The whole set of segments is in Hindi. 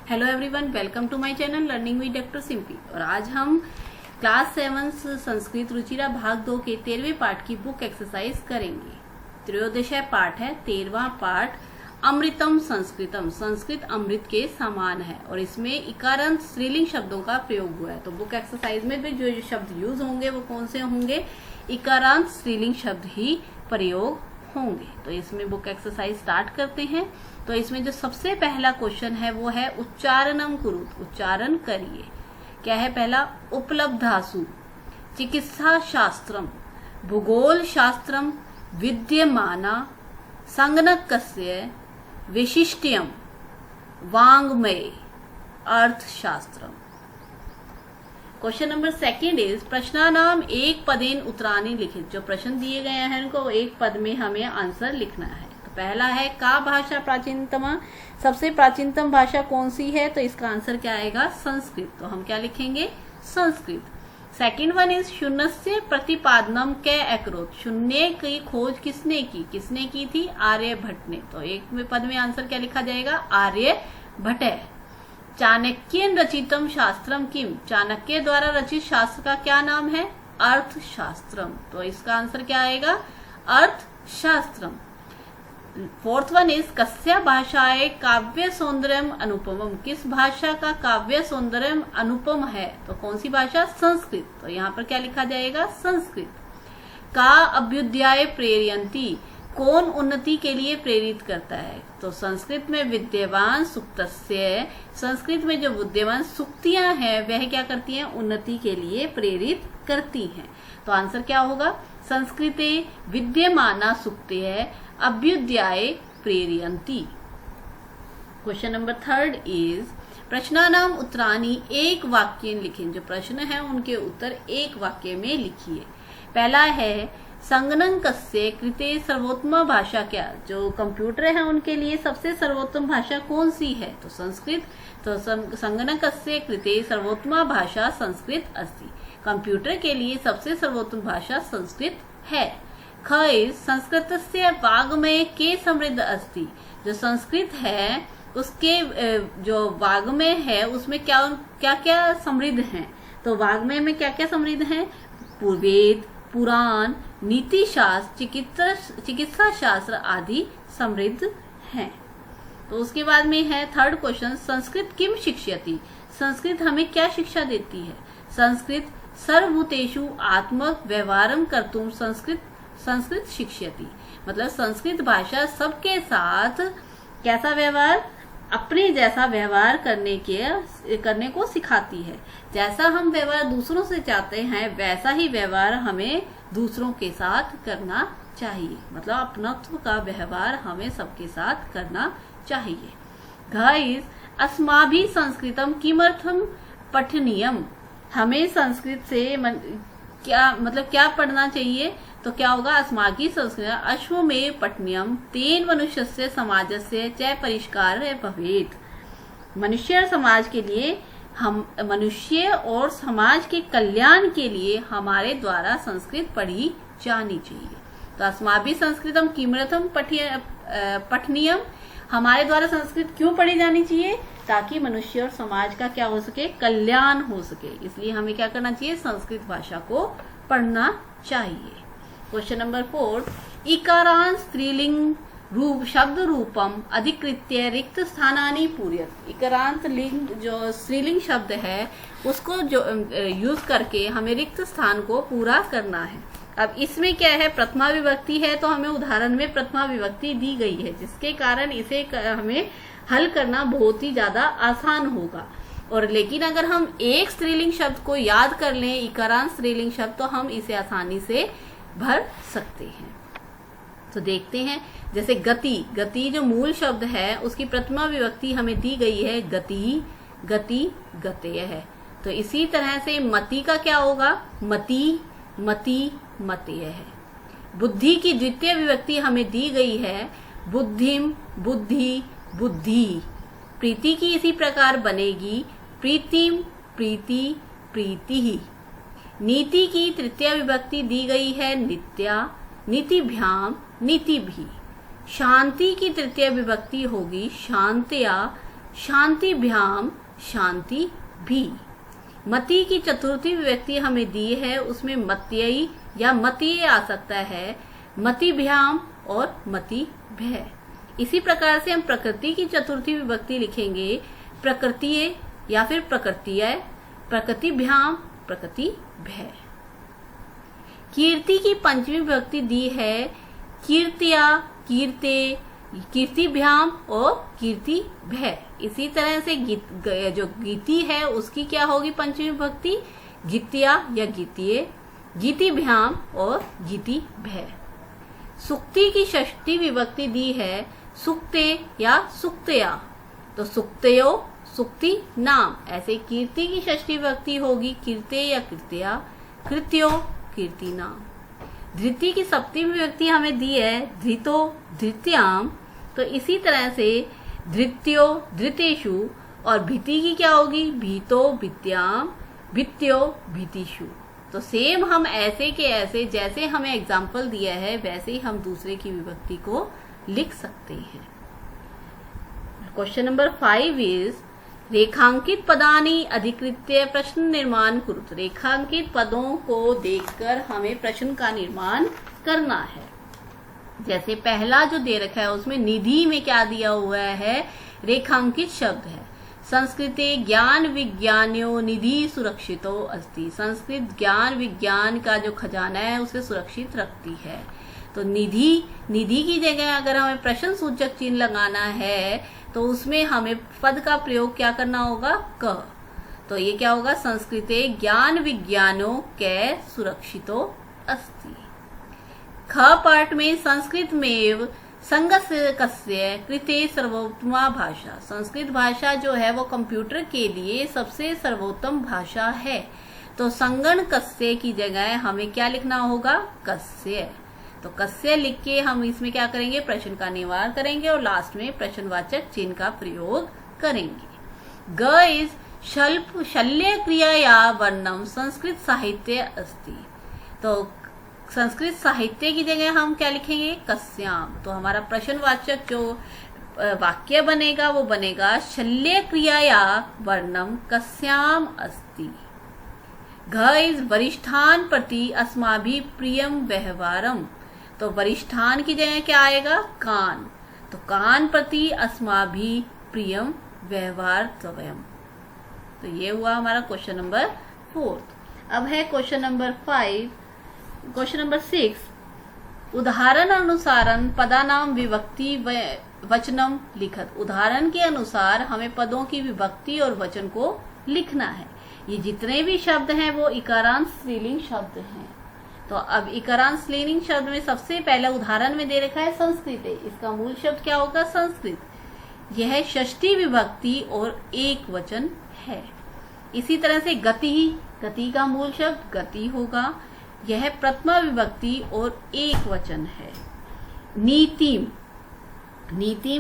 Hello everyone, welcome to my channel learning with doctor Simpi. और आज हम क्लास 7 संस्कृत रुचिरा भाग 2 के 13वें पाठ की बुक एक्सरसाइज करेंगे। त्रयोदश पाठ है, 13वां पाठ अमृतम संस्कृतम। संस्कृत अमृत के समान है और इसमें इकारांत स्त्रीलिंग शब्दों का प्रयोग हुआ है। तो बुक एक्सरसाइज में भी जो शब्द यूज होंगे वो कौन से होंगे? इकारांत स्त्रीलिंग शब्द ही प्रयोग होंगे। तो इसमें बुक एक्सरसाइज स्टार्ट करते हैं। तो इसमें जो सबसे पहला क्वेश्चन है वो है उच्चारणम कुरुत, उच्चारण करिए। क्या है पहला? उपलब्धासु चिकित्सा शास्त्रम भूगोल शास्त्रम विद्यमाना संगणकस्य विशिष्ट्यम वांग्मय अर्थशास्त्रम। क्वेश्चन नंबर सेकंड इज प्रश्नानाम एक पदेन उत्तराणि लिखित। जो प्रश्न दिए गए हैं उनको एक पद में हमें आंसर लिखना है। तो पहला है का भाषा प्राचीनतम, सबसे प्राचीनतम भाषा कौन सी है? तो इसका आंसर क्या आएगा? संस्कृत। तो हम क्या लिखेंगे? संस्कृत। सेकंड वन इज शून्यस्य प्रतिपादनम कै अकरोत। शून्य की खोज किसने की? किसने की थी? आर्यभट्ट ने। तो एक में पद में आंसर क्या लिखा जाएगा? आर्यभट्ट। चाणक्य रचितम शास्त्रम किम। चाणक्य द्वारा रचित शास्त्र का क्या नाम है? अर्थशास्त्रम। तो इसका आंसर क्या आएगा? अर्थशास्त्रम। फोर्थ वन इज कस्या भाषाएं काव्य सौंदर्यम अनुपमम। किस भाषा का काव्य सौंदर्यम अनुपम है? तो कौन सी भाषा? संस्कृत। तो यहाँ पर क्या लिखा जाएगा? संस्कृत। का अभ्युदय प्रेरयन्ति। कौन उन्नति के लिए प्रेरित करता है? तो संस्कृत में विद्यमान सुक्तस्य। संस्कृत में जो विद्यमान सुक्तियां हैं वह क्या करती हैं? उन्नति के लिए प्रेरित करती हैं। तो आंसर क्या होगा? संस्कृते विद्यमाना सुक्तय अभ्युदय प्रेरयन्ति। क्वेश्चन नंबर थर्ड इज प्रश्नानाम उत्तराणि एक वाक्य लिखें। जो प्रश्न है उनके उत्तर एक वाक्य में लिखिए। पहला है संगणकस्य कृते सर्वोत्तम भाषा क्या? जो कंप्यूटर है उनके लिए सबसे सर्वोत्तम भाषा कौन सी है? तो संस्कृत। तो संगणकस्य कृते सर्वोत्तम भाषा संस्कृत अस्ति। कंप्यूटर के लिए सबसे सर्वोत्तम भाषा संस्कृत है। ख संस्कृतस्य वाग्मय के समृद्ध अस्ति। जो संस्कृत है उसके जो वाग्मय है उसमें क्या क्या क्या समृद्ध है? तो वाग्मय में क्या क्या समृद्ध है? वेद, पुराण, नीति शास्त्र, चिकित्सा शास्त्र आदि समृद्ध हैं। तो उसके बाद में है थर्ड क्वेश्चन संस्कृत किम शिक्षयति। संस्कृत हमें क्या शिक्षा देती है? संस्कृत सर्वभूतेषु आत्मक व्यवहारम कर्तुम संस्कृत शिक्षयति। मतलब संस्कृत भाषा सबके साथ कैसा व्यवहार? अपने जैसा व्यवहार करने को सिखाती है। जैसा हम व्यवहार दूसरों से चाहते हैं वैसा ही व्यवहार हमें दूसरों के साथ करना चाहिए। मतलब अपनत्व का व्यवहार हमें सबके साथ करना चाहिए। गाइस अस्माभि संस्कृतम किमर्थम पठनीयम। हमें संस्कृत से क्या पढ़ना चाहिए? तो क्या होगा? अस्माकी संस्कृत अश्वमेव पठनीयम तेन मनुष्यस्य समाजस्य च परिष्कार भवेत्। मनुष्य और समाज के लिए मनुष्य और समाज के कल्याण के लिए हमारे द्वारा संस्कृत पढ़ी जानी चाहिए। तो अस्माभि संस्कृतम किमर्थम पठनीयम। हमारे द्वारा संस्कृत क्यों पढ़ी जानी चाहिए? ताकि मनुष्य और समाज का क्या हो सके? कल्याण हो सके। इसलिए हमें क्या करना चाहिए? संस्कृत भाषा को पढ़ना चाहिए। क्वेश्चन नंबर 4 इकारांत स्त्रीलिंग रूप शब्द रूपम अधिकृत्य रिक्त स्थानानि पूरयत। इकारांत लिंग जो स्त्रीलिंग शब्द है उसको जो यूज करके हमें रिक्त स्थान को पूरा करना है। अब इसमें क्या है? प्रथमा विभक्ति है तो हमें उदाहरण में प्रथमा विभक्ति दी गई है जिसके कारण इसे हमें हल करना बहुत ही ज्यादा आसान होगा। और लेकिन अगर हम एक स्त्रीलिंग शब्द को याद कर लें, इकारांत स्त्रीलिंग शब्द, तो हम इसे आसानी से भर सकते हैं। तो देखते हैं जैसे गति। गति जो मूल शब्द है उसकी प्रथमा विभक्ति हमें दी गई है गति, गति, गतेय है। तो इसी तरह से मति का क्या होगा? मति, मति, मतेय है। बुद्धि की द्वितीय विभक्ति हमें दी गई है बुद्धिम, बुद्धि, बुद्धि। प्रीति की इसी प्रकार बनेगी प्रीतिम, प्रीति, प्रीति। नीति की तृतीय विभक्ति दी गई है नित्या, नीतिभ्याम, नीतिभि। शांति की तृतीय विभक्ति होगी शांत्या, शांतिभ्याम शांति भी। मति की चतुर्थी विभक्ति हमें दी है, उसमें मत्ययी या मतीय आ सकता है, मतिभ्याम और मतिभ्य। इसी प्रकार से हम प्रकृति की चतुर्थी विभक्ति लिखेंगे, प्रकृतिये या फिर प्रकृतिय, प्रकृतिभ्याम प्रकृतिभ्य। कीर्ति की पंचमी विभक्ति दी है, कीर्त्या कीर्ते, कीर्तिभ्याम और कीर्तिभ्य। इसी तरह से जो गीति है उसकी क्या होगी पंचमी विभक्ति, गीत्या या गीतिये, गीतिभ्याम और गीतिभ्य। सुक्ति की षष्ठी विभक्ति दी है, सुक्ते या सुक्तया, तो सुक्तयो सुक्ति नाम। ऐसे कीर्ति की षष्ठी विभक्ति होगी, कीर्ते या कीर्त्या, कृत्यो कीर्ति नाम। धृति की सप्तमी विभक्ति हमें दी है, धृतो धृत्याम, तो इसी तरह से धृत्यो धृतेषु, और भीति की क्या होगी, भीतो भित्याम, भित्यो भीतिषु। तो सेम हम ऐसे के ऐसे जैसे हमें एग्जाम्पल दिया है वैसे ही हम दूसरे की विभक्ति को लिख सकते हैं। क्वेश्चन नंबर 5 इज रेखांकित पदानि अधिकृत्य प्रश्न निर्माण कुरुत। रेखांकित पदों को देखकर हमें प्रश्न का निर्माण करना है। जैसे पहला जो दे रखा है उसमें निधि में क्या दिया हुआ है, रेखांकित शब्द है। संस्कृते ज्ञान विज्ञान्यो निधि सुरक्षितो अस्ति। संस्कृत ज्ञान विज्ञान का जो खजाना है उसे सुरक्षित रखती है। तो निधि की जगह अगर हमें प्रश्न सूचक चिन्ह लगाना है तो उसमें हमें पद का प्रयोग क्या करना होगा, क। तो ये क्या होगा, संस्कृते ज्ञान विज्ञानो कै सुरक्षितो अस्ति। ख पार्ट में संस्कृत में संगस्य कस्य कृते सर्वोत्तमा भाषा। संस्कृत भाषा जो है वो कंप्यूटर के लिए सबसे सर्वोत्तम भाषा है। तो संगण कस्य की जगह हमें क्या लिखना होगा, कस्य। तो कस्य लिख के हम इसमें क्या करेंगे, प्रश्न का निवारण करेंगे और लास्ट में प्रश्नवाचक चिन्ह का प्रयोग करेंगे। ग इज शल्य क्रियाया वर्णम संस्कृत साहित्य अस्ति। तो संस्कृत साहित्य की जगह हम क्या लिखेंगे, कस्याम। तो हमारा प्रश्नवाचक जो वाक्य बनेगा वो बनेगा शल्य क्रियाया वर्णम कस्याम अस्ति। घ इज वरिष्ठान प्रति अस्माभि प्रियम व्यवहारम। तो वरिष्ठान की जगह क्या आएगा, कान। तो कान प्रति अस्माभि प्रियम व्यवहार स्वयं। तो ये हुआ हमारा क्वेश्चन नंबर 4। अब है क्वेश्चन नंबर 5। क्वेश्चन नंबर 6, उदाहरण अनुसारन पदानाम विभक्ति वचनम लिखत। उदाहरण के अनुसार हमें पदों की विभक्ति और वचन को लिखना है। ये जितने भी शब्द हैं वो इकारांत स्त्रीलिंग शब्द हैं। तो अब इकारांत स्त्रीलिंग शब्द में सबसे पहले उदाहरण में दे रखा है संस्कृते। इसका मूल शब्द क्या होगा, संस्कृत। यह षष्ठी विभक्ति और एक वचन है। इसी तरह से गति का मूल शब्द गति होगा। यह प्रथमा विभक्ति और एक वचन है। नीतिम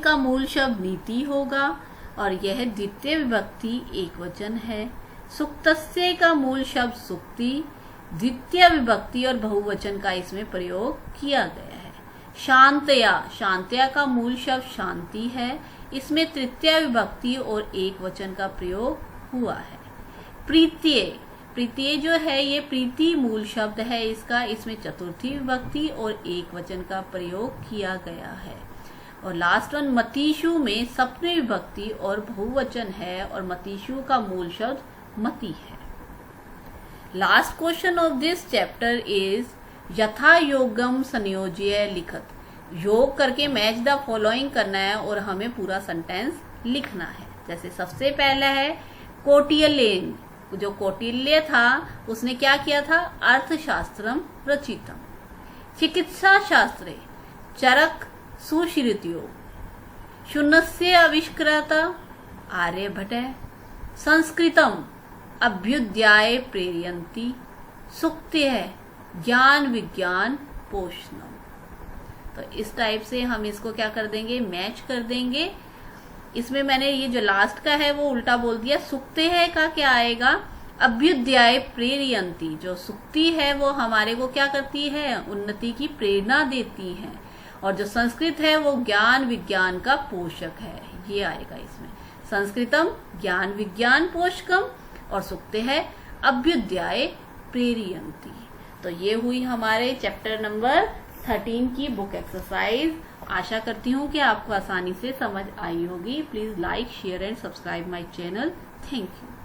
का मूल शब्द नीति होगा और यह द्वितीय विभक्ति एक वचन है। सुक्तस्य का मूल शब्द सुक्ति, द्वितीय विभक्ति और बहुवचन का इसमें प्रयोग किया गया है। शांतया का मूल शब्द शांति है। इसमें तृतीय विभक्ति और एक वचन का प्रयोग हुआ है। प्रीत्य जो है ये प्रीति मूल शब्द है इसका। इसमें चतुर्थी विभक्ति और एक वचन का प्रयोग किया गया है। और लास्ट वन मतीशु में सप्तमी विभक्ति और बहुवचन है और मतीशु का मूल शब्द मति है। Last question of this chapter is यथा योगम संयोज्य लिखत। योग करके मैच द फॉलोइंग करना है और हमें पूरा सेंटेंस लिखना है। जैसे सबसे पहला है कौटिल्येन। जो कौटिल्य था उसने क्या किया था, अर्थशास्त्रम रचितम। चिकित्सा शास्त्रे चरक सुश्रुत्यो। शून्यस्य आविष्कृता आर्यभट्ट। संस्कृतम अभ्युदयाय प्रेरयन्ति। सुक्त्य ज्ञान विज्ञान पोषणम। तो इस टाइप से हम इसको क्या कर देंगे, मैच कर देंगे। इसमें मैंने ये जो लास्ट का है वो उल्टा बोल दिया। सुक्त्य का क्या आएगा, अभ्युदयाय प्रेरयन्ति। जो सुक्ति है वो हमारे को क्या करती है, उन्नति की प्रेरणा देती है। और जो संस्कृत है वो ज्ञान विज्ञान का पोषक है, ये आएगा इसमें। संस्कृतम ज्ञान विज्ञान पोषकम और सूक्ते है अभ्युदयाय प्रेरियंती। तो ये हुई हमारे चैप्टर नंबर 13 की बुक एक्सरसाइज। आशा करती हूँ कि आपको आसानी से समझ आई होगी। Please like share and subscribe my channel. Thank you.